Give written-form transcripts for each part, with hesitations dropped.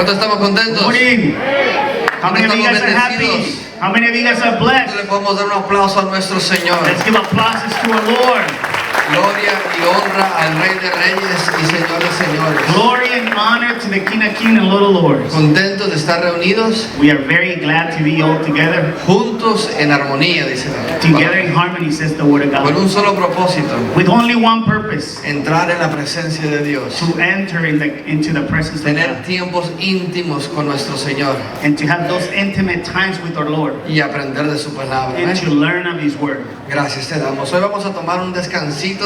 ¿Cuántos estamos contentos? Morning. How many of you guys are happy? How many of you guys are blessed? Le podemos dar un aplauso a nuestro Señor. Let's give applauses to our Lord. Gloria y honra al Rey de Reyes y Señor de Señores. Glory and honor to the King of Kings and Lord of Lords. Contentos de estar reunidos, We are very glad to be all together. juntos en armonía, dice la Together palabra. in harmony, says the Word of Con God. un solo propósito, With only one purpose, entrar en la presencia de Dios. to enter into the presence of Tener God. tiempos íntimos con nuestro Señor And to have those intimate times with our Lord. y aprender de su palabra. And to learn of His Word. Gracias te damos. Hoy vamos a tomar un descansito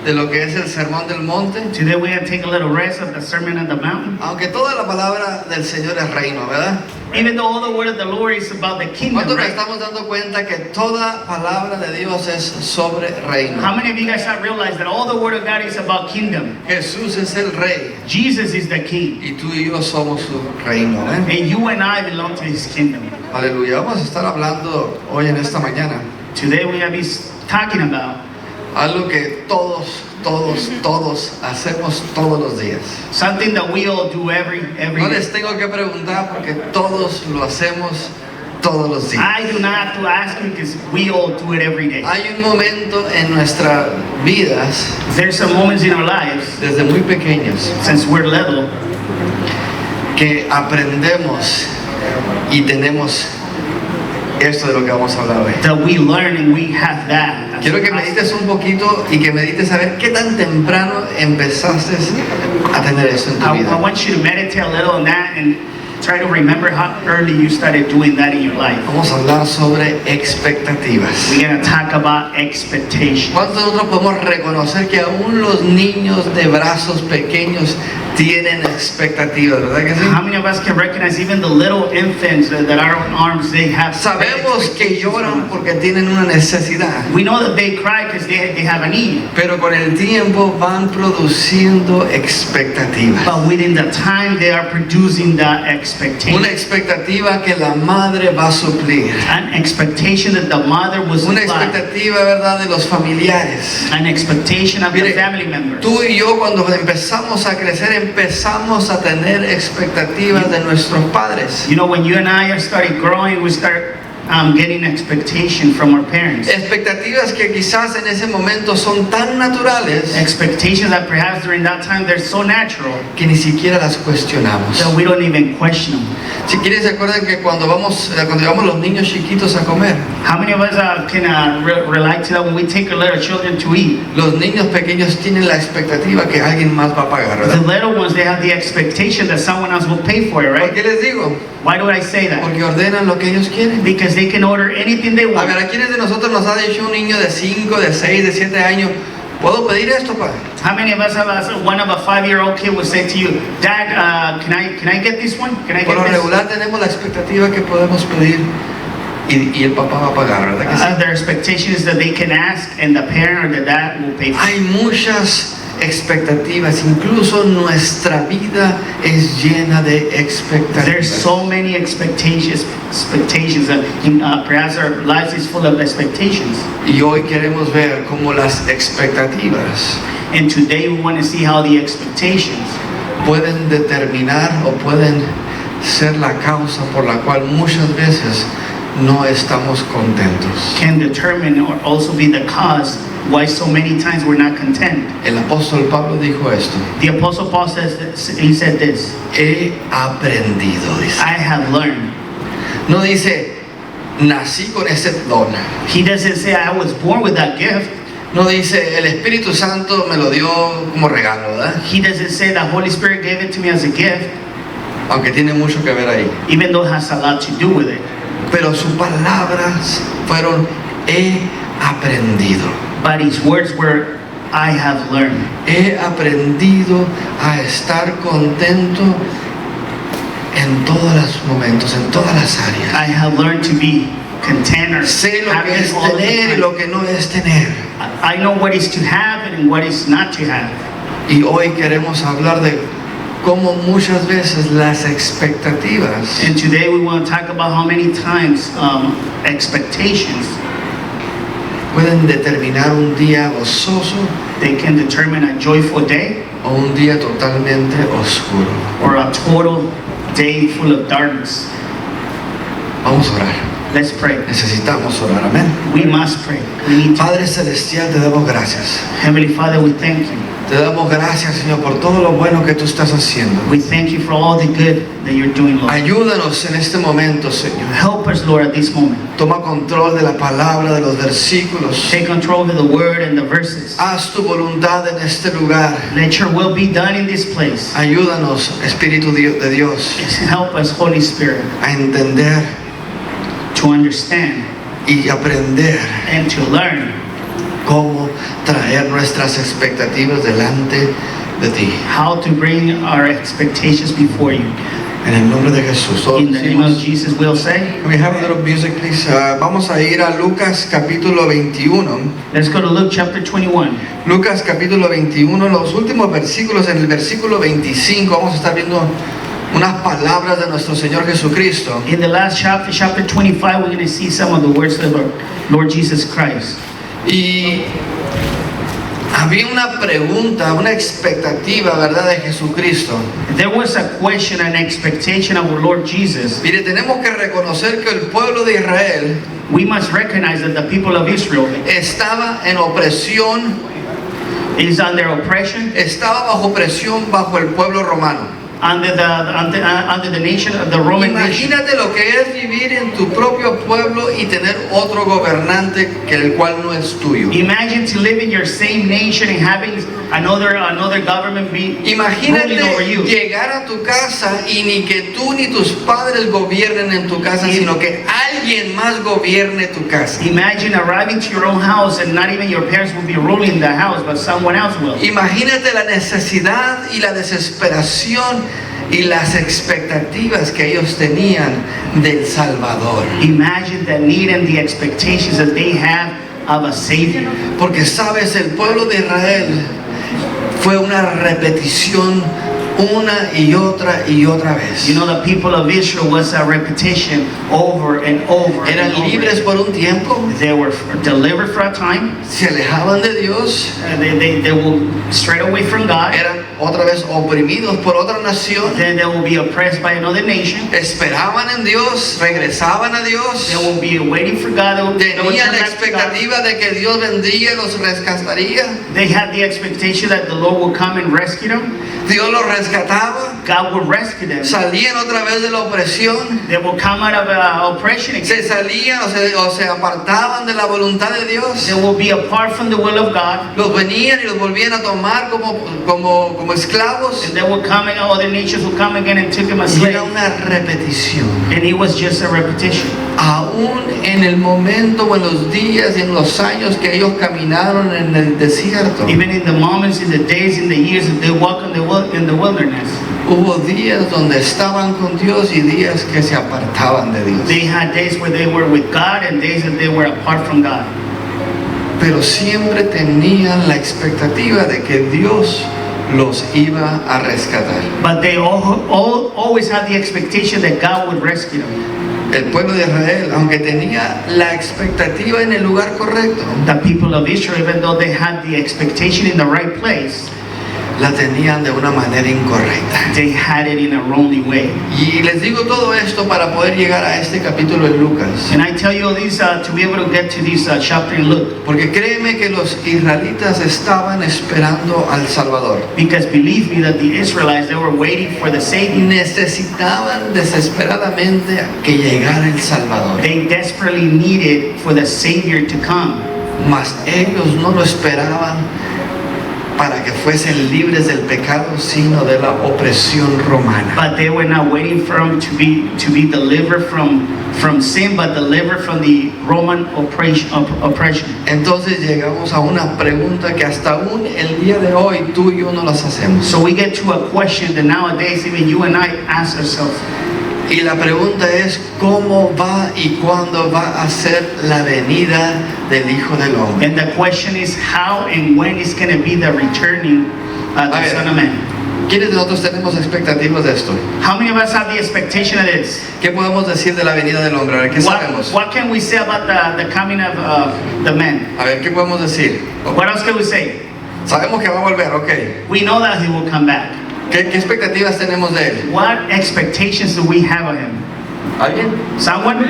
de lo que es el Sermón del Monte. Today we have to take a little rest of the Sermon on the Mountain. Aunque toda la palabra del Señor es reino, ¿verdad? Even though all the Word of the Lord is about the kingdom, ¿Cuántos nos right? estamos dando cuenta que toda palabra de Dios es sobre reino? How many of you guys have realized that all the Word of God is about kingdom? Jesús es el Rey Jesus is the King. y tú y yo somos su reino, ¿eh? And you and I belong to His kingdom. Aleluya. Vamos a estar hablando hoy en esta mañana Today we have been talking about algo que todos hacemos todos los días. something that we all do every No day. les tengo que preguntar porque todos lo hacemos todos los días. I do not have to ask you because we all do it every day. Hay un momento en nuestras vidas, There's some moments in our lives, desde muy pequeños, since we're little, que aprendemos y tenemos esto de lo que vamos a hablar hoy. that we learn and we have that. Quiero que medites un poquito y que medites a ver qué tan temprano empezaste a tener eso en tu I vida. want you to meditate a little on that and try to remember how early you started doing that in your life. Vamos a hablar sobre expectativas. We're going to talk about expectation. ¿Cuántos de nosotros podemos reconocer que aún los niños de brazos pequeños tienen expectativas, verdad que sí? How many of us can recognize even the little infants that are in arms, they have Sabemos que expectations lloran from us. porque tienen una necesidad, We know that they cry because they have a need. pero con el tiempo van produciendo expectativas. But within the time they are producing that expectation. Una expectativa que la madre va a suplir. An expectation that the mother was Una supply. expectativa, ¿verdad?, de los familiares. An expectation of the Mire, family members. tú y yo cuando empezamos a crecer empezamos a tener expectativas de nuestros padres. You know, when you and I started growing, we start getting expectation from our parents. Expectativas que quizás en ese momento son tan naturales Expectations that perhaps during that time they're so natural que ni siquiera las cuestionamos. that we don't even question them. Si quieren se acuerdan que cuando llevamos los niños chiquitos a comer, How many of us can relate to that when we take our little children to eat? los niños pequeños tienen la expectativa que alguien más va a pagar, The ¿verdad? little ones, they have the expectation that someone else will pay for it, ¿Por right? qué les digo? Why do I say that? Porque ordenan lo que ellos quieren. Because they can order anything they A want. ver, ¿a quiénes de nosotros nos ha dicho un niño de 5, de 6, de 7 años, ¿puedo pedir esto, pa? How many of us have one of a 5-year-old kid will say to you, Dad, can I get this one? Can I Por lo get this? regular tenemos la expectativa que podemos pedir y el papá va a pagar, ¿verdad que sí? Their expectation is that they can ask and the parent or the dad will pay for it. Hay muchas expectativas, incluso nuestra vida es llena de There's expectativas. so many expectations that perhaps our lives is full of expectations. Y hoy queremos ver cómo las expectativas And today we want to see how the expectations pueden determinar o pueden ser la causa por la cual muchas veces no estamos contentos. can determine or also be the cause why so many times we're not content. El apóstol Pablo dijo esto: The Apostle Paul says this, he said this, he aprendido, dice. I have learned. No dice, nací con ese don. He doesn't say I was born with that gift. No dice, el Espíritu Santo me lo dio como regalo, ¿verdad? He doesn't say the Holy Spirit gave it to me as a gift, Aunque tiene mucho que ver ahí. even though it has a lot to do with it. Pero sus palabras fueron, he aprendido. But his words were, I have learned. He aprendido a estar contento en todos los momentos, en todas las áreas. I have learned to be content or Sé lo que happy es all the tener y time. lo que no es tener. I know what is to have and what is not to have. Y hoy queremos hablar de cómo muchas veces las expectativas And today we want to talk about how many times expectations, pueden determinar un día gozoso they can determine a joyful day o un día totalmente oscuro. or a total day full of darkness. Vamos a orar. Let's pray. Necesitamos orar. Amén. We must pray. We need to. Padre Celestial, te damos gracias. Heavenly Father, we thank you. Te damos gracias, Señor, por todo lo bueno que tú estás haciendo. We thank you for all the good that you're doing, Lord. Ayúdanos en este momento, Señor. Help us, Lord, at this moment. Toma control de la palabra, de los versículos. Take control of the word and the verses. Haz tu voluntad en este lugar. Let your will be done in this place. Ayúdanos, Espíritu de Dios, Help us, Holy Spirit, a entender to understand y aprender and to learn cómo traer nuestras expectativas delante de ti. how to bring our expectations before you. En el nombre de Jesús. Todos In the name of decimos, Jesus, we'll say. can we have a little music, please? Vamos a ir a Lucas capítulo 21. Let's go to Luke chapter 21. Lucas capítulo 21, los últimos versículos, en el versículo 25, vamos a estar viendo unas palabras de nuestro Señor Jesucristo. In the last chapter, chapter 25, we're going to see some of the words of our Lord Jesus Christ. Y había una pregunta, una expectativa, ¿verdad?, de Jesucristo. There was a question and expectation of our Lord Jesus. Mire, tenemos que reconocer que el pueblo de Israel We must recognize that the people of Israel estaba en opresión, is under oppression, estaba bajo presión bajo el pueblo romano. under the nation of the Roman nation. Imagínate lo que es vivir en tu propio pueblo y tener otro gobernante que el cual no es tuyo. Imagine to live in your same nation and having another government be Imagínate ruling over you. llegar a tu casa y ni que tú ni tus padres gobiernen en tu casa, sino que alguien más gobierne tu casa. Imagine arriving to your own house and not even your parents will be ruling the house, but someone else will. Imagínate la necesidad y la desesperación y las expectativas que ellos tenían del Salvador. Imagine the need and the expectations that they have of a Savior. Porque sabes, el pueblo de Israel fue una repetición una y otra vez. You know, the people of Israel was a repetition over and over. Eran and over. libres por un tiempo, They were delivered for a time. se alejaban de Dios, They will straight away from God. eran otra vez oprimidos por otra nación, Then they will be oppressed by another nation. esperaban en Dios, regresaban a Dios, They will be waiting for God. They will tenían turn la back to God. expectativa de que Dios vendría y los rescataría, They had the expectation that the Lord will come and rescue them. Dios los rescataba, God will rescue them. salían otra vez de la opresión, They will come out of oppression again. se salían o se apartaban de la voluntad de Dios, They will be apart from the will of God. los venían y los volvían a tomar como esclavos, And they will come and other nations will come again and took them as y slaves. era una repetición. And it was just a repetition. Aún en el momento o en los días y en los años que ellos caminaron en el desierto, Even in the moments, in the days, in the years that they walk in the wilderness, hubo días donde estaban con Dios y días que se apartaban de Dios. they had days where they were with God and days that they were apart from God. Pero siempre tenían la expectativa de que Dios los iba a rescatar. But they always had the expectation that God would rescue them. El pueblo de Israel, aunque tenía la expectativa en el lugar correcto, The people of Israel, even though they had the expectation in the right place, la tenían de una manera incorrecta. they had it in a wrongly way. Y les digo todo esto para poder llegar a este capítulo de Lucas. And I tell you all this to be able to get to this chapter in Luke. Porque créeme que los israelitas estaban esperando al Salvador. Because believe me that the Israelites, they were waiting for the Savior. Necesitaban desesperadamente que llegara el Salvador. They desperately needed for the Savior to come. Mas ellos no lo esperaban para que fuesen libres del pecado, sino de la opresión romana. But they were not waiting for him to be delivered from sin, but delivered from the Roman oppression. Entonces llegamos a una pregunta que hasta aún el día de hoy tú y yo no las hacemos. So we get to a question that nowadays even you and I ask ourselves. Y la pregunta es, ¿cómo va y cuándo va a ser la venida del Hijo del Hombre? And the question is how and when is going to be the returning A the ver. Son of Man. ¿Quiénes de nosotros tenemos expectativas de esto? How many of us have the expectation of this? ¿Qué podemos decir de la venida del hombre? A ver, ¿qué sabemos? What can we say about the coming of the man? A ver, ¿qué podemos decir? What else can we say? Sabemos que va a volver, ok. We know that he will come back. ¿Qué expectativas tenemos de Él? What expectations do we have of Him? ¿Alguien? Someone?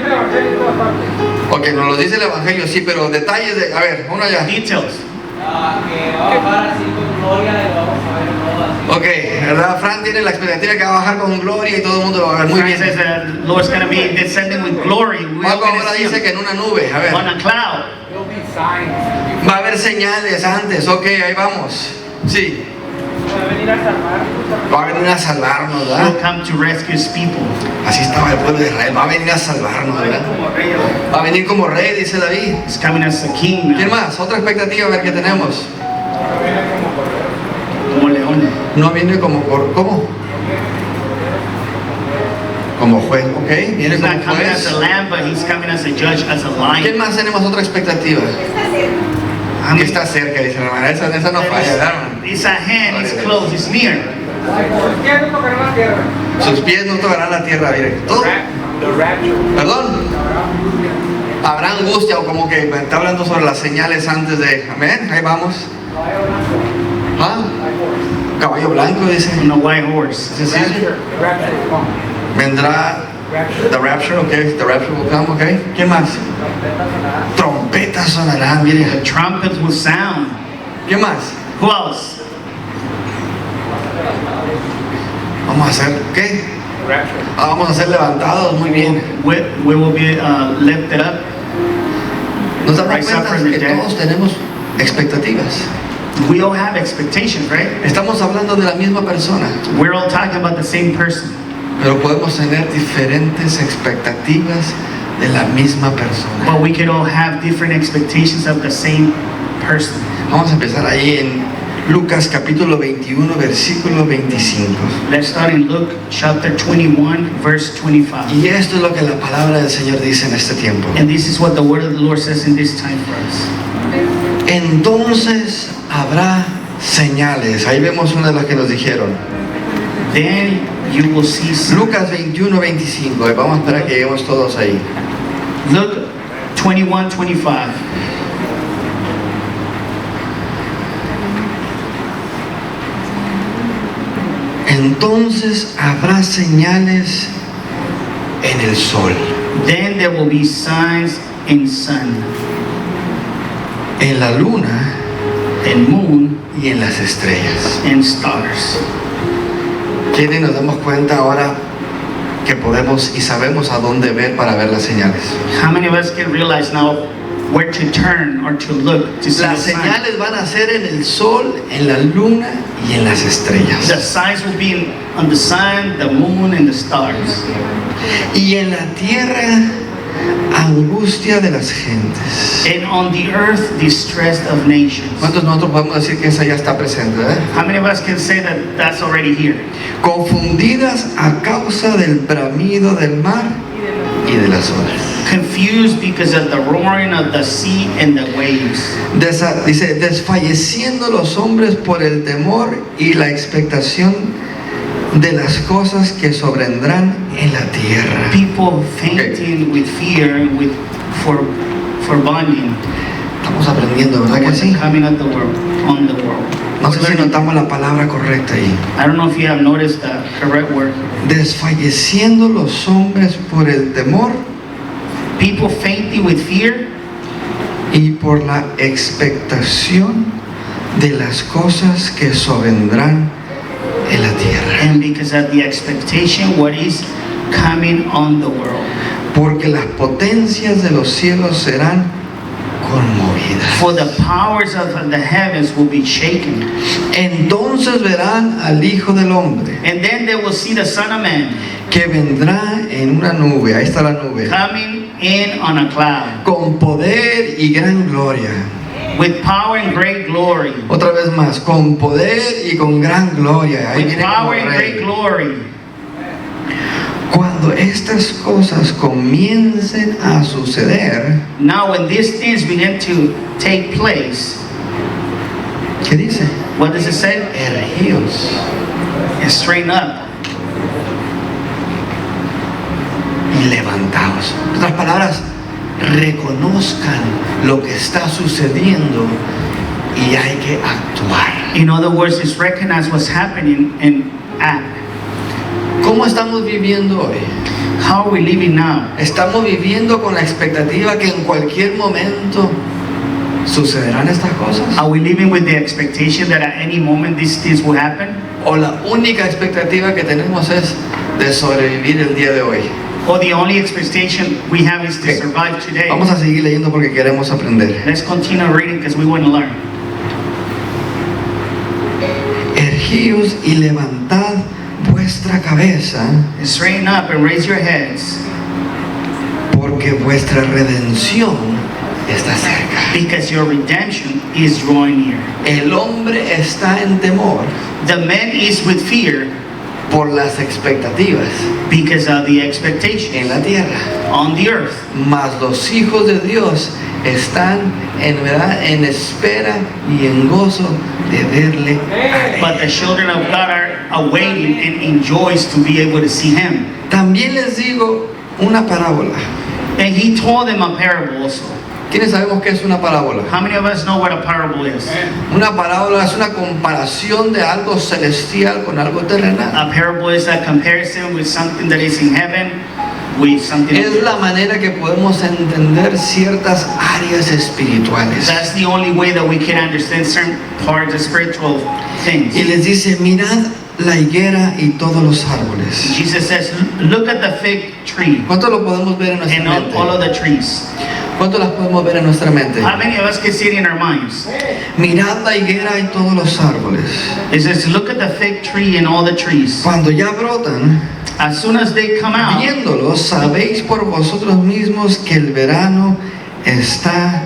Ok, nos lo dice el Evangelio, sí, pero detalles de... A ver, uno allá. Details. Que va a bajar así con gloria y lo vamos a ver todo así. Ok, ¿verdad? Fran tiene la expectativa que va a bajar con gloria y todo el mundo lo va a ver muy Frank bien. says the Lord's going to be descending with glory. We're Paco going ahora to see dice Him que en una nube, a ver. on a cloud. There'll be signs. Va a haber señales antes, ok, ahí vamos. Sí, Va a venir a salvarnos. va a venir a salvarnos, He'll ¿verdad? come to rescue His people. Así estaba el pueblo de Israel, va a venir a salvarnos, ¿verdad? Va a venir como rey, dice David. He's coming as a king ¿Quién now, más? Otra expectativa, a ver qué tenemos. como león. No viene como por, ¿cómo? Como juez, ok, viene He's como not coming as a juez. lamb, but He's coming as a judge, as a ¿Quién lion. más tenemos otra expectativa? Que está cerca, dice la hermana, esa no falla, ¿verdad, hermano? It's at hand, it's close, it's near. ¿Quién no tocará la tierra? Sus pies no tocarán la tierra, mire. Todo. The rapture. Perdón. Habrá angustia o como que me está hablando sobre las señales antes de. Amén. Ahí vamos. ¿Ah? Caballo blanco, dice. On a white horse. ¿Es decir? The rapture will come. Vendrá. The rapture, ok. The rapture will come, ok. ¿Quién más? Trompetas sonarán, The mire. trumpets will sound. ¿Quién más? Who else? Vamos a hacer, ¿qué? The rapture. Vamos a ser levantados, muy bien. We will be lifted up. Nos damos Rise up cuenta from the que dead. todos tenemos expectativas. We all have expectations, right? Estamos hablando de la misma persona, We're all talking about the same person, pero podemos tener diferentes expectativas de la misma persona. but we could all have different expectations of the same person. Vamos a empezar ahí en Lucas capítulo 21, versículo 25. Let's start in Luke chapter 21, verse 25. Y esto es lo que la palabra del Señor dice en este tiempo. And this is what the word of the Lord says in this time for us. Entonces habrá señales. Ahí vemos una de las que nos dijeron. Then you will see Lucas 21, 25. Vamos a esperar a que lleguemos todos ahí. Luke 21, 25. Entonces habrá señales en el sol, Then there will be signs in sun en la luna and moon y en las estrellas. and stars. ¿Quiénes nos damos cuenta ahora que podemos y sabemos a dónde ver para ver las señales? How many of us can realize now where to turn or to look to see the Las signs? señales van a ser en el sol, en la luna y en las The estrellas. signs will be on the sun, the moon, and the stars. Y en la tierra, angustia de las gentes. And on the earth, distress of nations. ¿Cuántos de nosotros podemos decir que esa ya está presente? How many of us can say that that's already here? Confundidas a causa del bramido del mar y de las olas. Confused because of the roaring of the sea and the waves. Dice, desfalleciendo los hombres por el temor y la expectación de las cosas que sobrevendrán en la tierra. People fainting with fear and with foreboding. Estamos aprendiendo, ¿verdad que What's sí? coming at the world, on the world. No sé si notamos la palabra correcta ahí. I don't know if you have noticed the correct word. Desfalleciendo los hombres por el temor People fainting with fear y por la expectación de las cosas que sobrevendrán en la tierra. and because of the expectation what is coming on the world. Porque las potencias de los cielos serán conmovidas. For the powers of the heavens will be shaken. Entonces verán al Hijo del Hombre And then they will see the Son of Man que vendrá en una nube. Ahí está la nube. coming in on a cloud Con poder y gran gloria. with power and great glory. Otra vez más, con poder y con gran gloria. Ahí With viene como power and great rey. glory. Cuando estas cosas comiencen a suceder, Now when these things begin to take place, ¿qué dice? what does it say? Erguíos Straighten up y levantaos. En otras palabras, reconozcan lo que está sucediendo y hay que actuar. In other words, it's recognize what's happening and at? ¿Cómo estamos viviendo hoy? How are we living now? ¿Estamos viviendo con la expectativa que en cualquier momento sucederán estas cosas? Are we living with the expectation that at any moment these things will happen? ¿O la única expectativa que tenemos es de sobrevivir el día de hoy? Or the only expectation we have is to survive today? Vamos a seguir leyendo porque queremos aprender. Let's continue reading because we want to learn. Erguíos y levantad vuestra cabeza, Straighten up and raise your heads, porque vuestra redención está cerca. because your redemption is drawing near. El hombre está en temor The man is with fear por las expectativas because of the en expectations la tierra, on the earth. mas los hijos de Dios están en verdad en espera y en gozo de verle. But the children of God are awaiting and enjoys to be able to see him. También les digo una parábola. And he told them a parable also. ¿Quiénes sabemos qué es una parábola? How many of us know what a parable is? Una parábola es una comparación de algo celestial con algo terrenal. A parable is a comparison with something that is in heaven with something on Es la earth. manera que podemos entender ciertas áreas espirituales. That's the only way that we can understand certain parts of spiritual things. Y les dice, mirad la higuera y todos los árboles. Jesus says, look at the fig tree ¿Cuánto lo podemos ver en nuestra and mente? all of the trees. ¿Cuánto las podemos ver en nuestra mente? How many of us can see it in our minds? Mirad la higuera y todos los árboles. It says, look at the fig tree and all the trees. Cuando ya brotan, As soon as they come out, viéndolos, sabéis por vosotros mismos que el verano está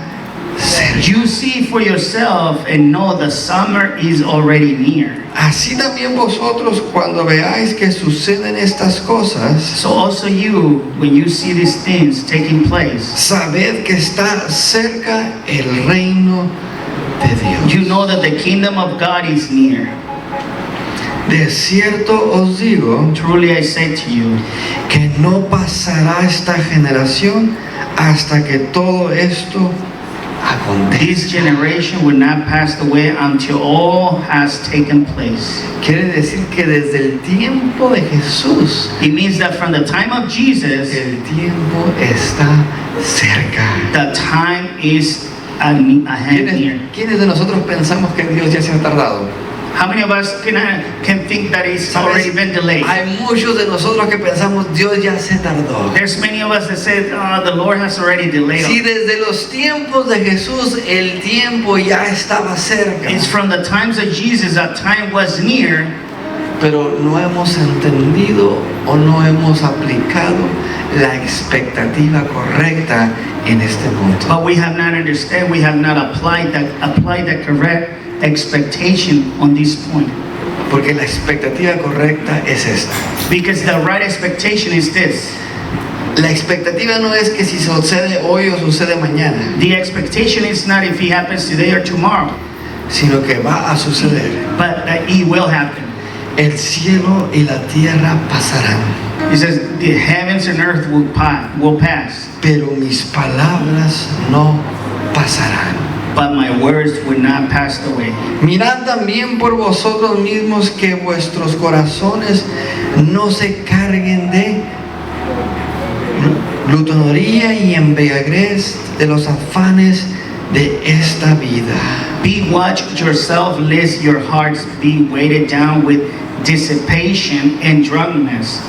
cerca. you see for yourself and know the summer is already near. Así también vosotros, cuando veáis que suceden estas cosas, So also you, when you see these things taking place, sabed que está cerca el reino de Dios. you know that the kingdom of God is near. De cierto os digo Truly I say to you, que no pasará esta generación hasta que todo esto this acontezca. generation will not pass away until all has taken place. Quiere decir que desde el tiempo de Jesús, It means that from the time of Jesus, el tiempo está cerca. the time is ahead near. ¿Quiénes de nosotros pensamos que Dios ya se ha tardado? How many of us can think that it's already been delayed? Hay muchos de nosotros que pensamos Dios ya se tardó. There's many of us that said, the Lord has already delayed. Si desde los tiempos de Jesús el tiempo ya estaba cerca, It's from the times of Jesus that time was near, pero no hemos entendido o no hemos aplicado la expectativa correcta en este punto. but we have not understood, we have not applied the correct expectation on this point. Porque la expectativa correcta es esta. Because the right expectation is this. La expectativa no es que si sucede hoy o sucede mañana, The expectation is not if it happens today or tomorrow, sino que va a suceder. but that it will happen. El cielo y la tierra pasarán, It says the heavens and earth will pass, pero mis palabras no pasarán. but my words will not pass away. Mirad también por vosotros mismos que vuestros corazones no se carguen de glutonería y embriaguez de los afanes de esta vida. Be watch yourself, lest your hearts be weighted down with dissipation and drunkenness.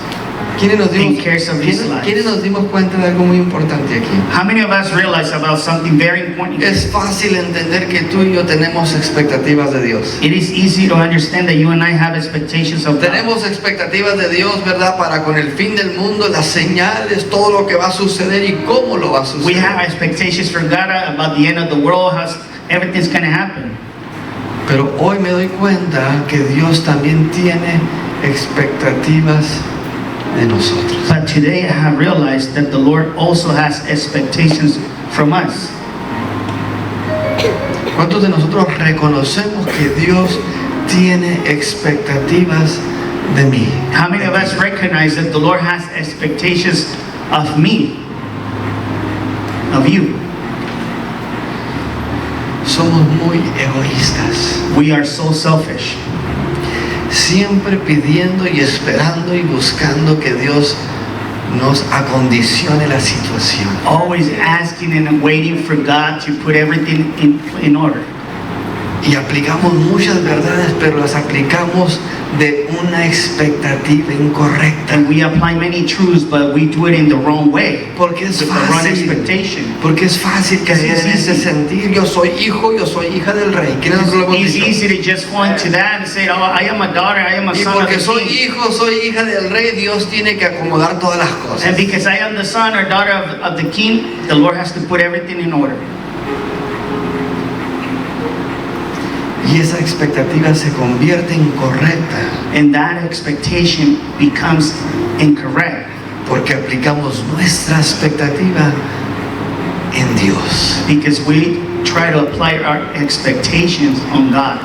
¿Quiénes nos In dimos, cares of this life. ¿quiénes nos dimos cuenta de algo muy importante aquí? How many of us realize about something very important? Es fácil entender que tú y yo tenemos expectativas de Dios. It is easy to understand that you and I have expectations of God. Tenemos expectativas de Dios, ¿verdad? Para con el fin del mundo, las señales, todo lo que va a suceder y cómo lo va a We suceder. have expectations for God about the end of the world, how everything's going to happen. Pero hoy me doy cuenta que Dios también tiene expectativas de nosotros. But today I have realized that the Lord also has expectations from us. ¿Cuántos de nosotros reconocemos que Dios tiene expectativas de mí? How many of us recognize that the Lord has expectations of me, of you? Somos muy egoístas. We are so selfish. siempre pidiendo y esperando y buscando que Dios nos acondicione la situación. Always asking and waiting for God to put everything in order. Y aplicamos muchas verdades, pero las aplicamos de una expectativa incorrecta. And we apply many truths, but we do it in the wrong way. Porque es With the wrong fácil. expectation. Porque es fácil caer en ese sentir. Yo soy hijo, yo soy hija del rey. ¿Quiénes nos lo hemos It's dicho? easy to just fall into that and say, oh, I am a daughter, I am a Y son of porque the soy king. hijo, soy hija del rey, Dios tiene que acomodar todas las cosas. And because I am the son or daughter of the king, the Lord has to put everything in order. Y esa expectativa se convierte en correcta And that expectation becomes incorrect porque aplicamos nuestra expectativa en Dios. because we try to apply our expectations on God.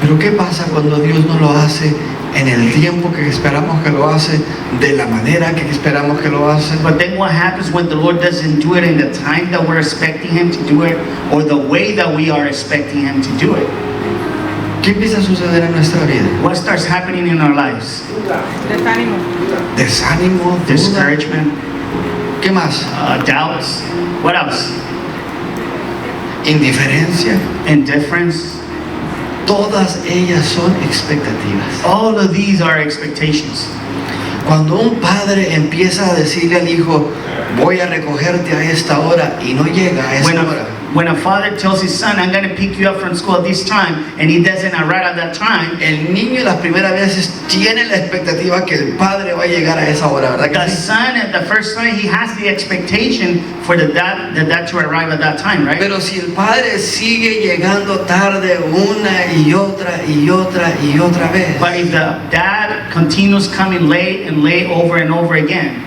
Pero ¿qué pasa cuando Dios no lo hace en el tiempo que esperamos que lo hace, de la manera que esperamos que lo hace? But then what happens when the Lord doesn't do it in the time that we're expecting Him to do it or the way that we are expecting Him to do it? ¿Qué empieza a suceder en nuestra vida? What starts happening in our lives? Desánimo. Desánimo, duda. Discouragement, ¿Qué más? doubts. What else? Indiferencia. Indifference. Todas ellas son expectativas. All of these are expectations. Cuando un padre empieza a decirle al hijo, voy a recogerte a esta hora y no llega a esa hora, When a father tells his son, I'm going to pick you up from school at this time, and he doesn't arrive at that time, el niño las primeras veces tiene la expectativa que el padre va a llegar a esa hora, ¿verdad que the sí? son at the first time, he has the expectation for the dad to arrive at that time, right? Pero si el padre sigue llegando tarde una y otra y otra y otra vez, But if the dad continues coming late and late over and over again,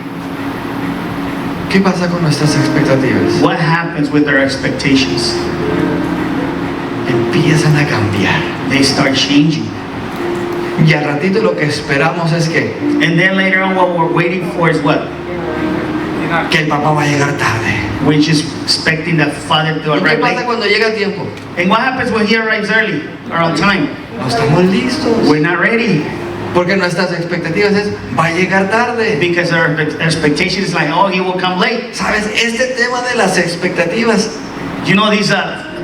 ¿qué pasa con nuestras expectativas? what happens with their expectations? Empiezan a cambiar. They start changing. Y al ratito lo que esperamos es que And then later on, what we're waiting for is what? el papá va a llegar tarde. We're just expecting the father to ¿Y qué arrive pasa late. cuando llega a tiempo? And what happens when he arrives early or on time? No estamos listos. We're not ready. Porque nuestras expectativas es, va a llegar tarde. Because our expectation is like, oh, he will come late. Sabes, este tema de las expectativas You know, this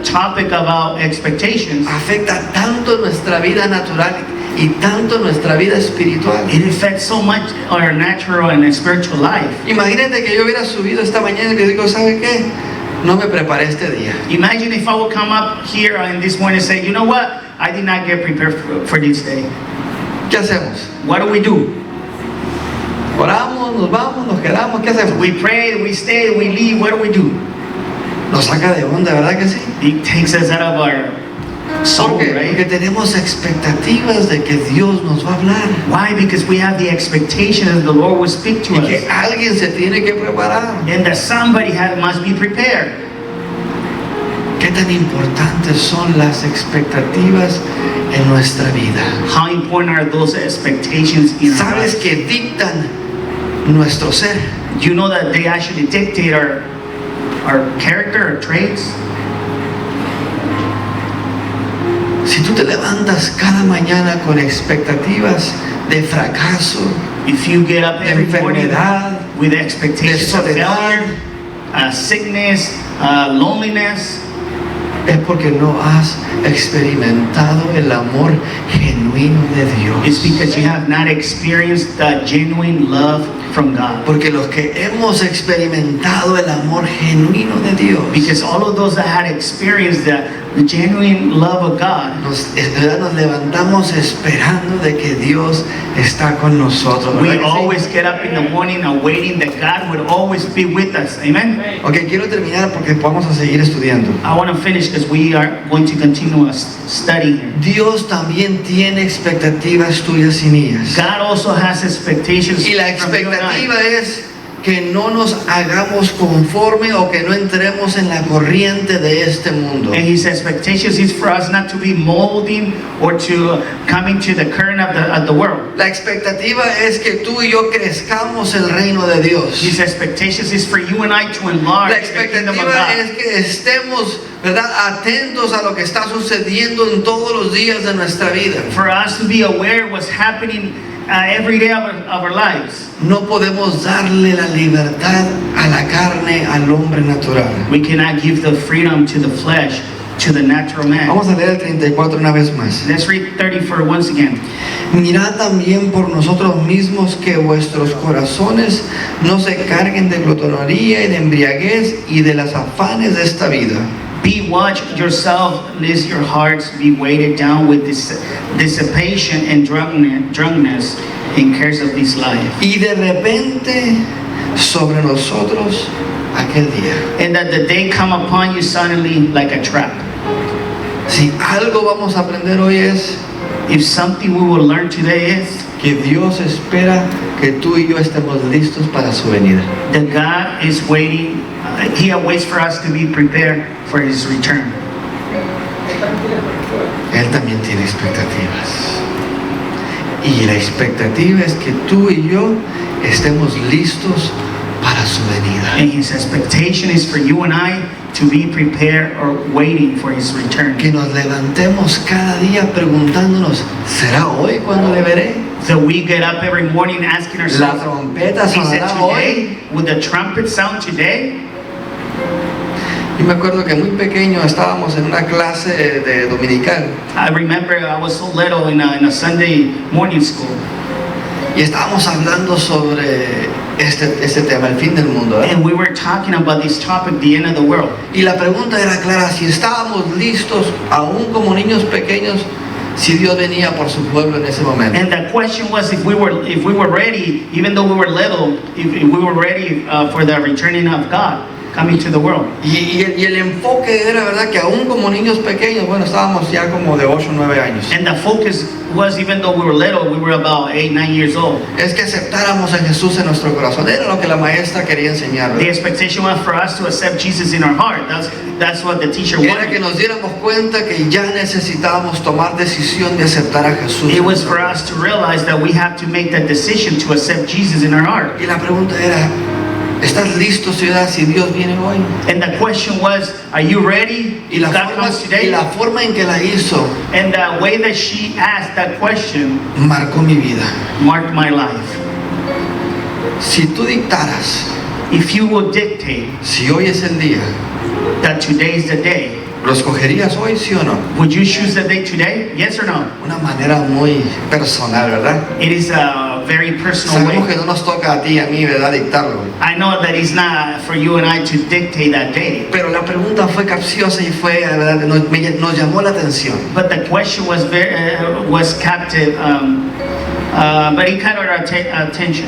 topic about expectations, afecta tanto nuestra vida natural y tanto nuestra vida espiritual. it affects so much our natural and spiritual life. Imagínate que yo hubiera subido esta mañana y que digo, ¿sabe qué? No me preparé este día. Imagine if I would come up here in this morning and say, you know what? I did not get prepared for this day. ¿Qué hacemos? What do? Oramos, nos vamos, nos quedamos, ¿qué hacemos? We pray, we stay, we leave. What do? Nos saca de onda, ¿verdad que sí? It takes us out of our soul, ¿Por qué? right? Porque tenemos expectativas de que Dios nos va a hablar Why? Because we have the expectation that the Lord will speak to y que us. alguien se tiene que preparar. And that somebody must be prepared. ¿Qué tan importantes son las expectativas en nuestra vida? How important are those expectations in our ¿Sabes lives? que dictan nuestro ser? You know that they actually dictate our character, our traits. Si tú te levantas cada mañana con expectativas de fracaso, If you get up de every morning enfermedad, with de expectations of soledad, failure, sickness, loneliness, es porque no has experimentado el amor genuino de it's Dios. because you have not experienced the genuine love from God. Porque los que hemos experimentado el amor genuino de Dios, Because all of those that had experienced the genuine love of God, nos levantamos esperando de que Dios está con nosotros. ¿Verdad we que sí? always get up in the morning awaiting that God would always be with us. Amen? Ok, quiero terminar porque vamos a seguir estudiando. I want to finish because we are going to continue a study here. Dios también tiene expectativas tuyas y mías. God also has expectations Y la from you and expectativa I. es que no nos hagamos conforme o que no entremos en la corriente de este mundo. And His expectations is for us not to be molding or to coming to the current of the world. La expectativa es que tú y yo crezcamos el reino de Dios. His expectations is for you and I to enlarge La the kingdom of expectativa God. es que estemos ¿verdad? Atentos a lo que está sucediendo en todos los días de nuestra vida. For us to be aware of what's happening every day of our lives. No podemos darle la libertad a la carne, al hombre natural. We cannot give the freedom to the flesh, to the natural man. Vamos a leer el 34 una vez más. Let's read 34 once again. Mirad también por nosotros mismos que vuestros corazones no se carguen de glotonería y de embriaguez y de las afanes de esta vida. Be watch yourself, lest your hearts be weighted down with dissipation and drunkenness in cares of this life. Y de repente sobre nosotros aquel día. And that the day come upon you suddenly like a trap. Si algo vamos a aprender hoy es If something we will learn today is que Dios espera que tú y yo estemos listos para su venida. that God is waiting, He awaits for us to be prepared for His return. Él también tiene expectativas. Y la expectativa es que tú y yo estemos listos para su venida. And His expectation is for you and I to be prepared or waiting for His return. Que nos levantemos cada día preguntándonos, ¿será hoy cuando le veré? So we get up every morning asking ¿La ourselves, trompeta is it sonará hoy? today? Would the trumpet sound today? Y me acuerdo que muy pequeño estábamos en una clase de dominical I remember I was so little in a Sunday morning school, y estábamos hablando sobre este tema, el fin del mundo, ¿eh? and we were talking about this topic, the end of the world. Y la pregunta era clara, si estábamos listos, aún como niños pequeños, si Dios venía por su pueblo en ese momento. And the question was if we were ready, even though we were little, if we were ready for the returning of God coming to the world. Y el enfoque era, ¿verdad?, que aún como niños pequeños, bueno, estábamos ya como de 8 o 9 años, And the focus was, even though we were little, we were about 8, 9 years old. es que aceptáramos a Jesús en nuestro corazón. Era lo que la maestra quería enseñar, The ¿verdad? expectation was for us to accept Jesus in our heart. That's what the teacher Era que wanted. nos diéramos cuenta que ya necesitábamos tomar decisión de aceptar a Jesús. It was for us to realize that we have to make that decision to accept Jesus in our heart. Y la pregunta era, ¿estás listo, ciudad, si Dios viene hoy? And the question was, are you ready Y if la, God forma, comes y today? la forma en que la hizo And the way that she asked that question marcó mi vida. marked my life. Si tú dictaras, If you will dictate si hoy es el día, that today is the day, ¿lo escogerías hoy, sí o no? would you choose the day today? Yes or no? Una manera muy personal, ¿verdad? It is a very personal Sabemos que way. no nos toca a ti y a mí, ¿verdad?, dictarlo. I know that it's not for you and I to dictate that day. Pero la pregunta fue capciosa y fue, ¿verdad?, nos llamó la atención. But the question was was captive, but it caught our attention.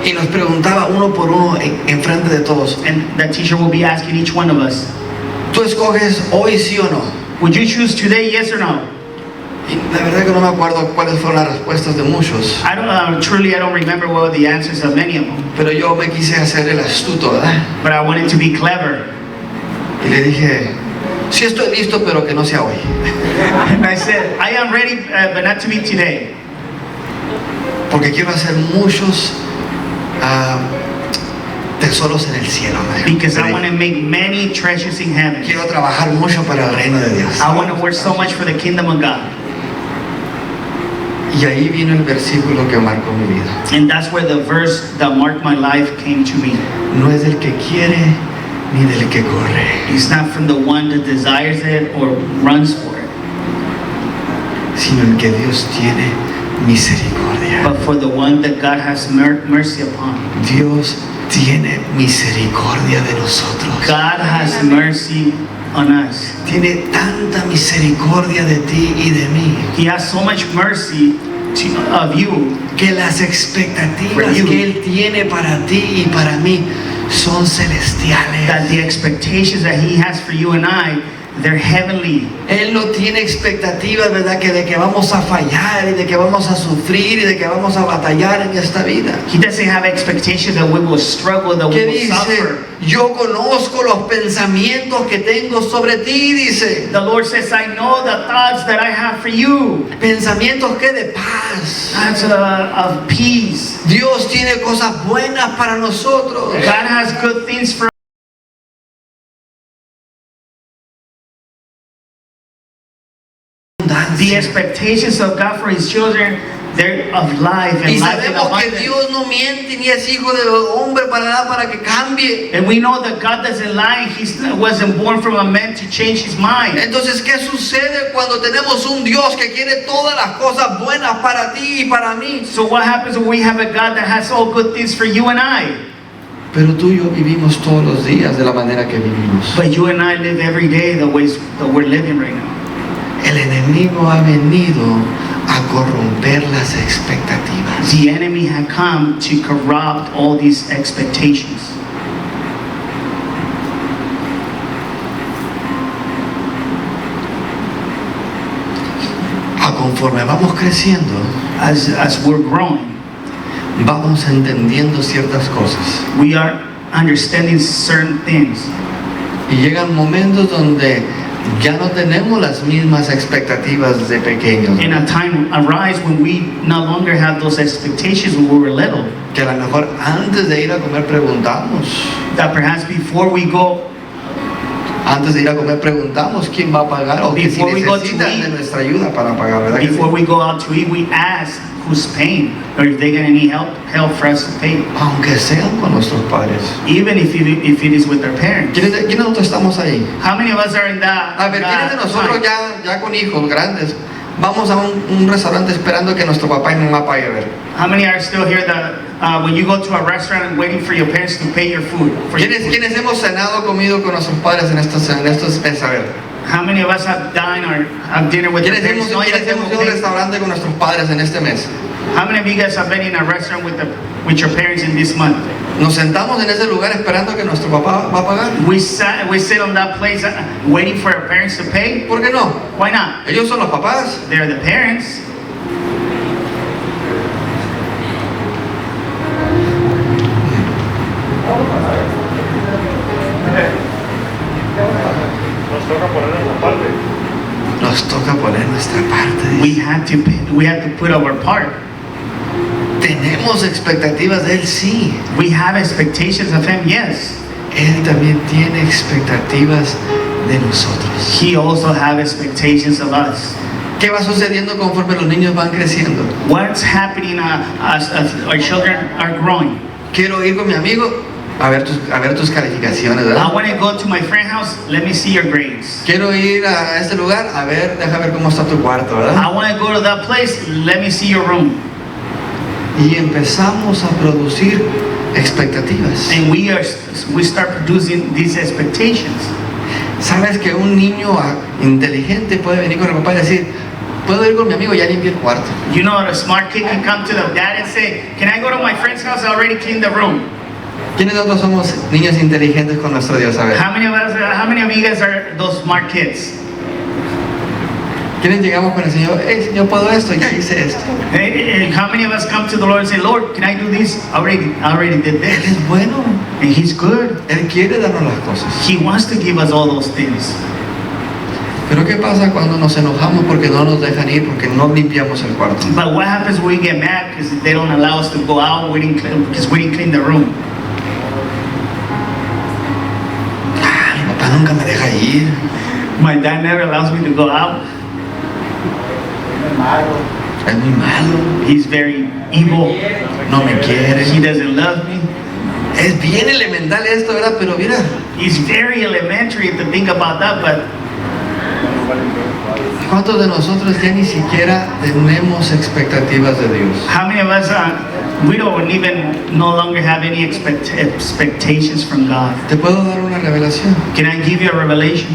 Y nos preguntaba uno por uno en frente de todos, And the teacher will be asking each one of us, ¿tú escoges hoy, sí o no? would you choose today, yes or no? Y la verdad que no me acuerdo cuáles fueron las respuestas de muchos, I don't remember what were the answers of many of them, pero yo me quise hacer el astuto, ¿verdad? but I wanted to be clever. Y le dije, sí estoy listo, pero que no sea hoy. And I said, I am ready, but not to be today. Porque quiero hacer muchos tesoros en el cielo, me dijo. Because I want to make many treasures in heaven. Quiero trabajar mucho para el reino de Dios. I want to work so much for the kingdom of God. Y ahí vino el versículo que marcó mi vida. And that's where the verse that marked my life came to me. No es del que quiere ni del que corre, It's not from the one that desires it or runs for it, sino el que Dios tiene misericordia. but for the one that God has mercy upon. Dios tiene misericordia de nosotros. God has mercy on us. Tiene tanta misericordia de ti y de mí, He has so much mercy of you que las expectativas For you. que Él tiene para ti y para mí son that celestiales. the expectations that He has for you and I, they're heavenly. Él no tiene expectativas, ¿verdad?, que de que vamos a fallar y de que vamos a sufrir y de que vamos a batallar en esta vida. He doesn't have expectations that we will struggle, that we ¿Qué will dice? suffer. Yo conozco los pensamientos que tengo sobre ti, dice. The Lord says, I know the thoughts that I have for you. Pensamientos que de paz. Thoughts of peace. Dios tiene cosas buenas para nosotros. God has good things for The expectations of God for His children, they're of life Y and life in sabemos que abundance. Dios no miente ni es hijo de hombre para nada para que cambie. And we know that God doesn't lie. He wasn't born from a man to change his mind. Entonces, ¿qué sucede cuando tenemos un Dios que quiere todas las cosas buenas para ti y para mí? So what happens when we have a God that has all good things for you and I? Pero tú y yo vivimos todos los días de la manera que vivimos. But you and I live every day the ways that we're living right now. El enemigo ha venido a corromper las expectativas. The enemy had come to corrupt all these expectations. Conforme vamos creciendo, As we're growing, vamos entendiendo ciertas cosas. we are understanding certain things. Y llegan momentos donde ya no tenemos las mismas expectativas de pequeños. And a time arise when we no longer have those expectations when we were little. Que a lo mejor antes de ir a comer preguntamos. That perhaps before we go Antes de ir a comer preguntamos quién va a pagar o que si Before we go to necesitan eat, de nuestra ayuda para pagar, ¿verdad? que sí? Before we go out to eat, we ask who's paying, or if they're gonna need help for us to pay, Aunque sean con nuestros padres. even if it is with their parents. ¿Quiénes de nosotros estamos ahí? How many of us are in that? A ver, ¿quiénes de that nosotros time? ya con hijos grandes vamos a un restaurante esperando que nuestro papá y mamá paguen? A ver. How many are still here that when you go to a restaurant and waiting for your parents to pay your food? For your food? ¿Quiénes hemos cenado, comido con nuestros padres en estos meses? A ver. How many of us have dined or have dinner with your ¿Quiénes parents? knowing that hemos they ido a will un pay? restaurante con nuestros padres en este mes? How many of you guys have been in a restaurant with your parents in this month? Nos sentamos en ese lugar esperando que nuestro papá va a pagar. We sit on that place waiting for our parents to pay. ¿Por qué no? Why not? Ellos son los papás. They're the parents. Nos toca poner nuestra parte. We have to put our part. Tenemos expectativas de Él, sí. We have expectations of Him, yes. Él también tiene expectativas de nosotros. He also have expectations of us. ¿Qué va sucediendo conforme los niños van creciendo? What's happening as our children are growing? Quiero ir con mi amigo a ver tus calificaciones, I ¿verdad? want to go to my friend's house. Let me see your grades. Quiero ir a este lugar, deja ver cómo está tu cuarto, I ¿verdad? want to go to that place. Let me see your room. Y empezamos a producir expectativas. And we start producing these expectations. ¿Sabes que un niño inteligente puede venir con el papá y decir, puedo ir con mi amigo, ya limpié el cuarto? You know, a smart kid can come to the dad and say, "Can I go to my friend's house? I already cleaned the room." ¿Quiénes de nosotros somos niños inteligentes con nuestro Dios? A ver. How many of you guys are those smart kids? ¿Quiénes llegamos con el Señor? Hey, Señor, puedo esto, ya hice esto. Hey, how many of us come to the Lord and say, "Lord, can I do this? I already did Él this." es bueno. And He's good. Él quiere darnos las cosas. He wants to give us all those things. Pero ¿qué pasa cuando nos enojamos porque no nos dejan ir, porque no limpiamos el cuarto? But what happens when we get mad because they don't allow us to go out because we didn't clean the room? Mi papá nunca me deja ir. My dad never allows me to go out. Es muy malo. He's very evil. No me quiere. He doesn't love me. Es bien elemental esto, ¿verdad? Pero mira, It's very elementary to think about that, but ¿cuántos de nosotros ya ni siquiera tenemos expectativas de Dios? how many of us we don't even no longer have any expectations from God? Te puedo dar una revelación. Can I give you a revelation?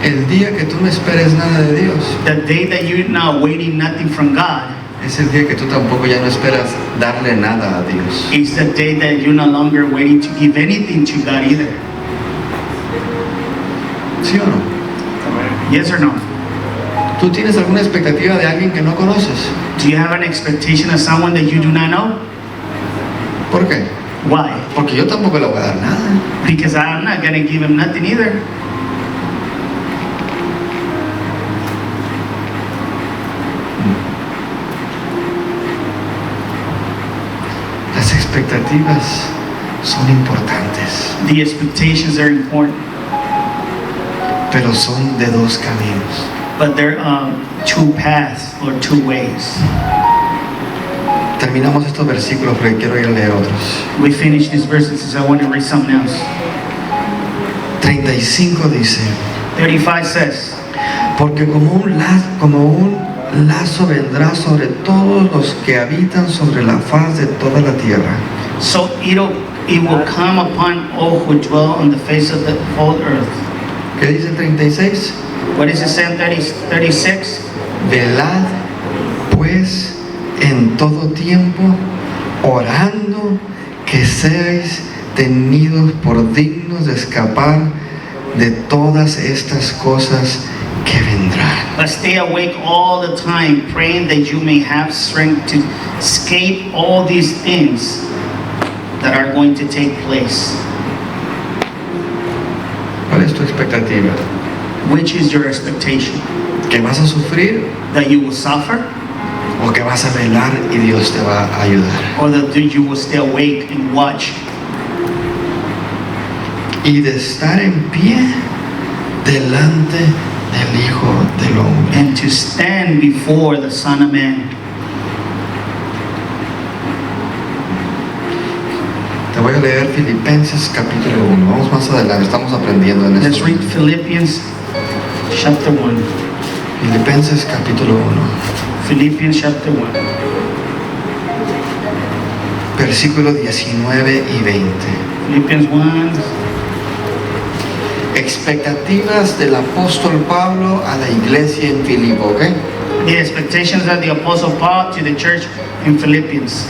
El día que tú no esperes nada de Dios, The day that you're not waiting nothing from God es el día que tú tampoco ya no esperas darle nada a Dios. is the day that you're no longer waiting to give anything to God either. ¿Sí o no? Yes or no? ¿Tú tienes alguna expectativa de alguien que no conoces? Do you have an expectation of someone that you do not know? ¿Por qué? Why? Porque yo tampoco le voy a dar nada. Because I'm not going to give him nothing either. Las expectativas son importantes, The expectations are important, pero son de dos caminos. but there are two paths or two ways. Terminamos estos versículos porque quiero ir a leer otros. We finish these verses. I want to read something else. 35 dice, 35 says, porque como un lazo vendrá sobre todos los que habitan sobre la faz de toda la tierra. so it will come upon all who dwell on the face of the whole earth. ¿Qué dice el 36? What does it say in 36? Velad pues en todo tiempo, orando que seáis tenidos por dignos de escapar de todas estas cosas que vendrán. But stay awake all the time, praying that you may have strength to escape all these things that are going to take place. ¿Cuál es tu expectativa? Which is your expectation? ¿Que vas a sufrir That you will suffer, o que vas a velar y Dios te va a ayudar? or that you will stay awake and watch Y de estar en pie delante del Hijo del Hombre. and to stand before the Son of Man? Te voy a leer Filipenses capítulo 1. Vamos más adelante, estamos aprendiendo en Let's esto. read Philippians chapter 1. Filipenses capítulo 1, Philippians chapter 1. versículos 19 y 20. Philippians 1. Expectativas del apóstol Pablo a la iglesia en Filipo, ¿ok? The expectations of the Apostle Paul to the church in Philippians.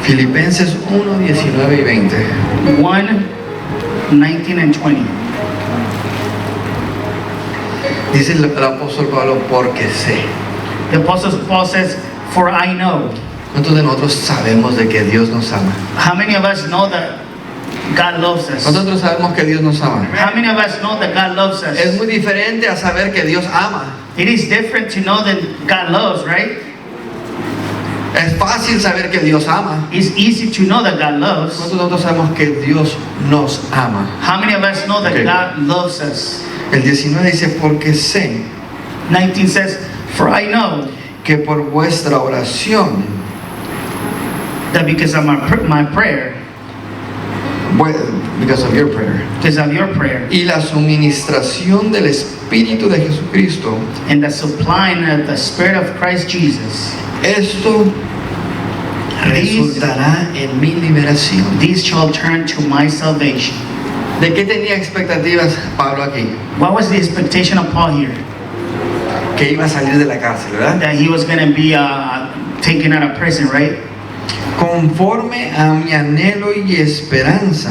Filipenses 1, 19 y 20. 1, 19 and 20. Dice el apóstol Pablo, porque sé. The Apostle Paul says, for I know. ¿Cuántos de nosotros sabemos de que Dios nos ama? How many of us know that God loves us? ¿Cuántos de nosotros sabemos que Dios nos ama? How many of us know that God loves us? Es muy diferente a saber que Dios ama. It is different to know that God loves, right? Es fácil saber que Dios ama. It's easy to know that God loves. ¿Cuántos de nosotros sabemos que Dios nos ama? How many of us know that Okay. God loves us? El 19 dice, porque sé 19 says, for I know que por vuestra oración, that because of my prayer, because of your prayer, because of your prayer, y la suministración del Espíritu de Jesucristo, and the supplying of the Spirit of Christ Jesus, esto resultará en mi liberación. these shall turn to my salvation. ¿De qué tenía expectativas Pablo aquí? What was the expectation of Paul here? Que iba a salir de la cárcel, ¿verdad? That he was going to be taken out of prison, right? Conforme a mi anhelo y esperanza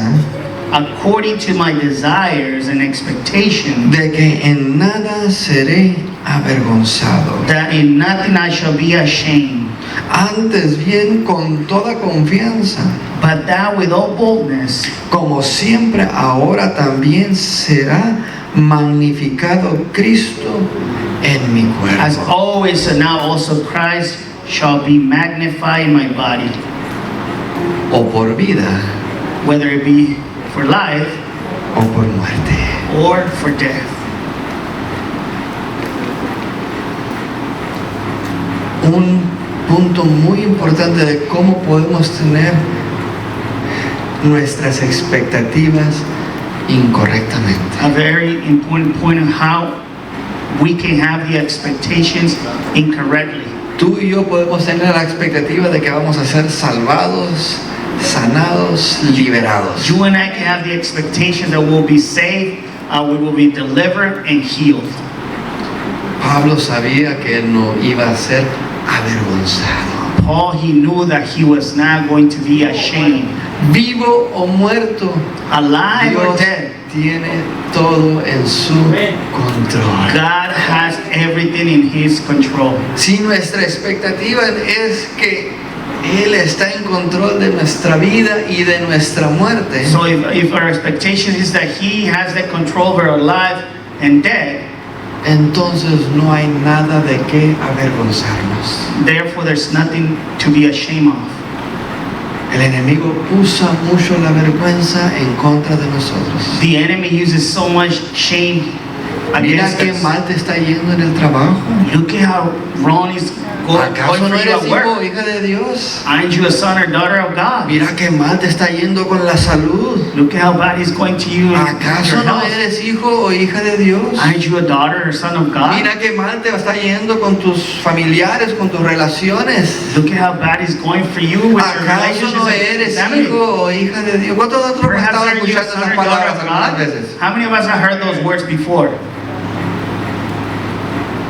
According to my desires and expectation, de que en nada seré avergonzado. that in nothing I shall be ashamed, Antes bien con toda confianza, but that with all boldness, como siempre ahora también será magnificado Cristo en mi as cuerpo. always, so now also Christ shall be magnified in my body, O por vida whether it be for life o por muerte. or for death. Un punto muy importante de cómo podemos tener nuestras expectativas incorrectamente. A very important point of how we can have the expectations incorrectly. Tú y yo podemos tener la expectativa de que vamos a ser salvados, sanados, liberados. You and I can have the expectation that we'll be saved, we will be delivered and healed. Pablo sabía que él no iba a ser avergonzado. Paul, he knew that he was not going to be ashamed. Vivo o muerto, Alive or Dios dead, tiene todo en su control. God has everything in his control. Si nuestra expectativa es que Él está en control de nuestra vida y de nuestra muerte, So if our expectation is that he has the control over our life and death, entonces no hay nada de qué avergonzarnos. therefore there's nothing to be ashamed of. El enemigo usa mucho la vergüenza en contra de nosotros. The enemy uses so much shame Mira against qué us. mal te está yendo en el trabajo. Look at how wrong is going ¿Acaso for no you eres at hijo work. o hija de Dios? Aren't you a son or daughter of God? Mira qué mal te está yendo con la salud. Look at how bad he's going to you in ¿Acaso your no health. eres hijo o hija de Dios? Aren't you a daughter or son of God? Mira qué mal te está yendo con tus familiares, con tus relaciones. Look at how bad it's going for you with your ¿Acaso relationships no and eres family. hijo o hija de Dios? ¿Cuántos de nosotros hemos Perhaps estado aren't you a escuchando son esas or daughter palabras of algunas God? veces? How many of us have heard those words before?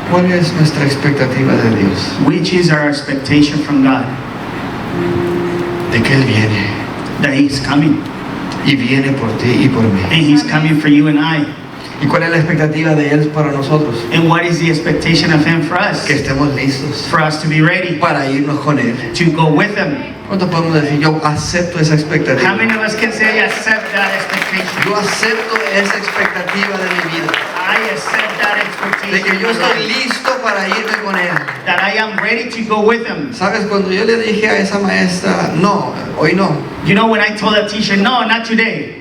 ¿Cuál es nuestra expectativa de Dios? Which is our expectation from God? De que Él viene That He's coming. y viene por ti y por mí. And He's coming for you and I. ¿Y cuál es la expectativa de Él para nosotros? And what is the expectation of Him for us? Que estemos listos For us to be ready para irnos con Él. to go with Him. ¿Cuántos podemos decir, yo acepto esa How expectativa? many of us can say, I accept that expectation? Yo acepto esa expectativa de mi vida. I accept that De expectation. que yo in my estoy life. listo para irme con Él. That I am ready to go with Him. ¿Sabes? Cuando yo le dije a esa maestra, no, hoy no. You know, when I told that teacher, no, not today.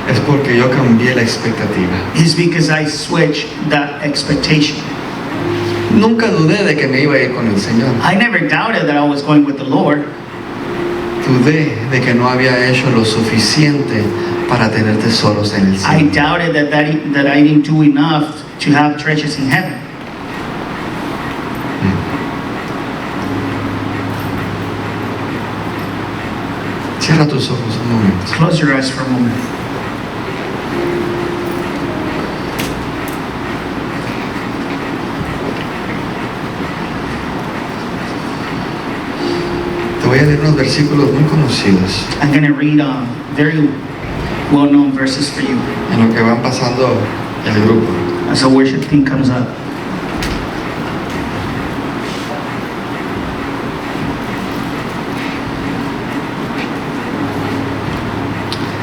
Es porque yo cambié la expectativa. It's because I switched that expectation. Nunca dudé de que me iba a ir con el Señor. I never doubted that I was going with the Lord. Dudé de que no había hecho lo suficiente para tener tesoros en el I cielo. doubted that I didn't do enough to have treasures in heaven. Cierra tus ojos un momento. Close your eyes for a moment. Te voy a leer unos versículos muy conocidos I'm going to read very well-known verses for you en lo que van pasando el grupo. as the worship team comes up.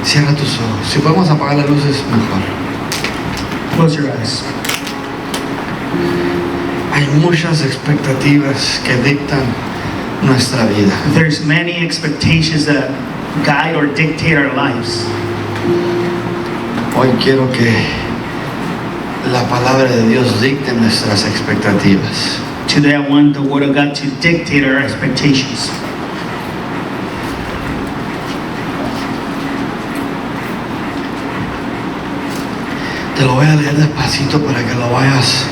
Cierra tus ojos. Si podemos apagar las luces, mejor. Close your eyes. Hay muchas expectativas que dictan nuestra vida. There's many expectations that guide or dictate our lives. Hoy quiero que la palabra de Dios dicte nuestras expectativas. Today I want the Word of God to dictate our expectations. Te lo voy a leer despacito para que lo vayas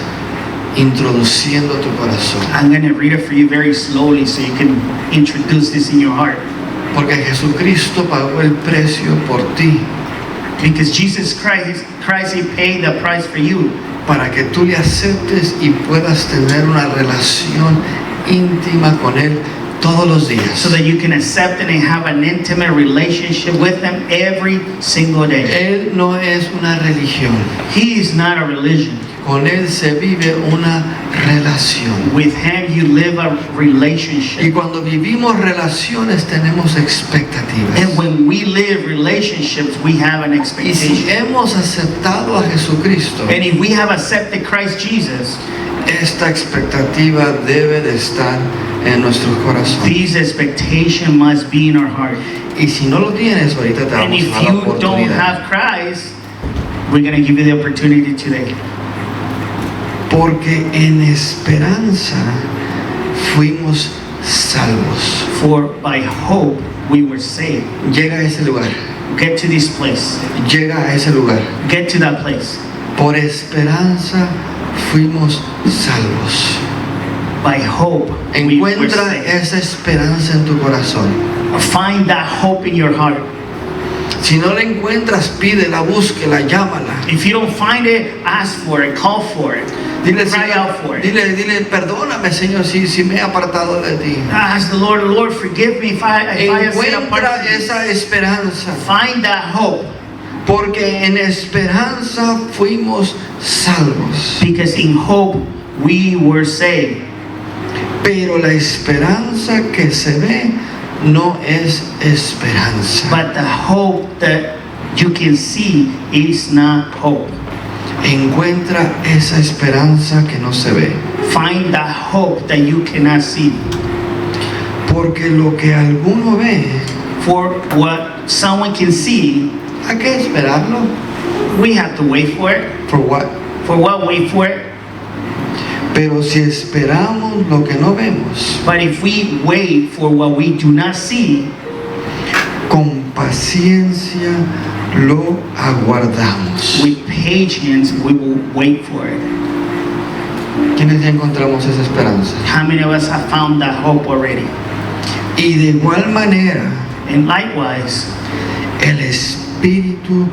introduciendo a tu corazón. I'm going to read it for you very slowly so you can introduce this in your heart. Porque Jesucristo pagó el precio por ti, Because Jesus Christ, He paid the price for you para que tú le aceptes y puedas tener una relación íntima con Él todos los días. so that you can accept and have an intimate relationship with Him every single day. Él no es una religión. He is not a religion. Con Él se vive una relación. With Him you live a Y relationship. cuando vivimos relaciones tenemos expectativas. And when we live relationships, we have an Y si expectation. hemos aceptado a Jesucristo, And if we have accepted Christ Jesus, esta expectativa debe de estar en nuestros corazones. this expectation must be in our heart. Y si no lo tienes, ahorita te And vamos if a dar la you don't oportunidad. have Christ, we're going to give you the opportunity today. Porque en esperanza fuimos salvos. For by hope we were saved. Llega a ese lugar. Get to this place. Llega a ese lugar. Get to that place. Por esperanza fuimos salvos. By hope we were Encuentra saved. esa esperanza en tu corazón. Find that hope in your heart. Si no la encuentras, pídela, búsquela, llámala. If you don't find it, ask for it, call for it. Dile, Cry out for Señor, it. dile, perdóname, Señor, si me he apartado de ti. Ask the Lord, forgive me if I have sinned apart Encuentra from you. esa esperanza, Find that hope. porque en esperanza fuimos salvos. Because in hope we were saved. Pero la esperanza que se ve no es esperanza. But the hope that you can see is not hope. Encuentra esa esperanza que no se ve. Find that hope that you cannot see. Porque lo que alguno ve, For what someone can see, hay que esperarlo. We have to wait for it. For what? For what? Wait for it. Pero si esperamos lo que no vemos, But if we wait for what we do not see, con paciencia lo aguardamos. with patience, we will wait for it. ¿Quiénes ya encontramos esa esperanza? How many of us have found that hope already? Y de igual manera, And likewise, el Espíritu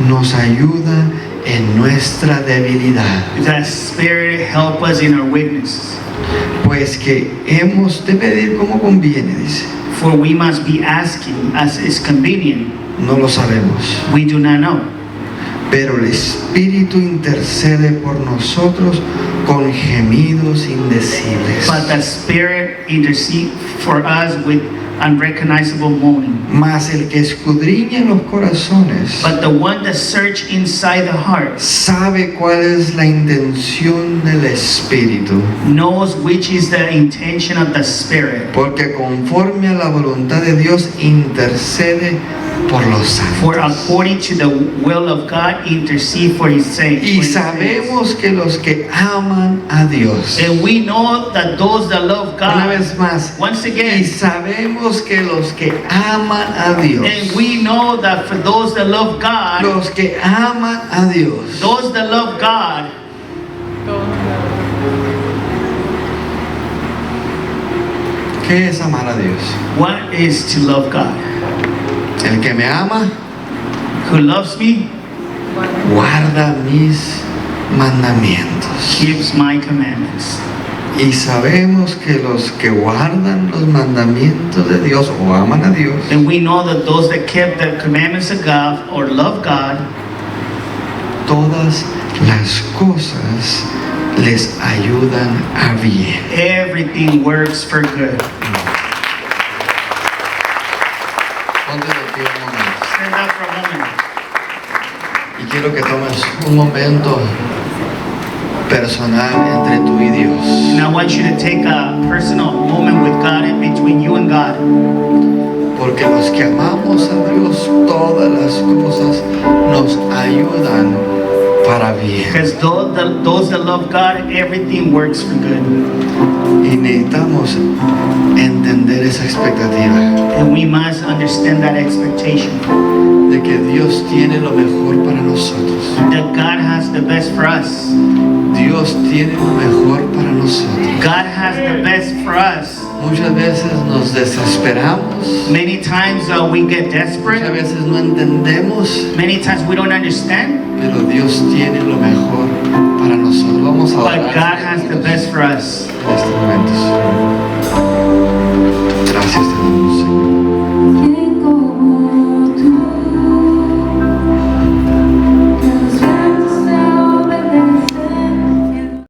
nos ayuda en nuestra debilidad, that Spirit help us in our weaknesses. pues que hemos de pedir como conviene, dice. For we must be asking as is convenient. No lo sabemos, We do not know. pero el Espíritu intercede por nosotros con gemidos indecibles. But the Spirit intercedes for us with unrecognizable moaning. Mas el que escudriña los corazones But the one that search inside the heart sabe cuál es la intención del Espíritu, knows which is the intention of the Spirit. porque conforme a la voluntad de Dios intercede por los For santos. according to the will of God, intercede for His saints. Y sabemos que los que aman a Dios, And we know that those that love una God, vez más, once y again, sabemos que los que aman a Dios, and we know that for those that love God, los que aman a Dios, those that love God, ¿qué es amar a Dios? what is to love God? El que me ama Who loves me guarda mis mandamientos. keeps my commandments. Y sabemos que los que guardan los mandamientos de Dios o aman a Dios, And we know that those that kept the commandments of God or love God, todas las cosas les ayudan a bien. everything works for good. Ponte de pie un momento. Stand up for a moment. Y quiero que tomes un momento personal entre tú y Dios. And I want you to take a personal moment with God in between you and God. Porque los que amamos a Dios, todas las cosas nos ayudan para bien. Because those that love God, everything works for good. Y necesitamos entender esa expectativa And we must understand that expectation. de que Dios tiene lo mejor para nosotros. That God has the best for us. Dios tiene lo mejor para nosotros. God has the best for us. Muchas veces nos desesperamos, Many times we get muchas desperate. veces no entendemos, Many times we don't understand. pero Dios tiene lo mejor para nosotros. Vamos a But orar God has the best for us. en estos momentos.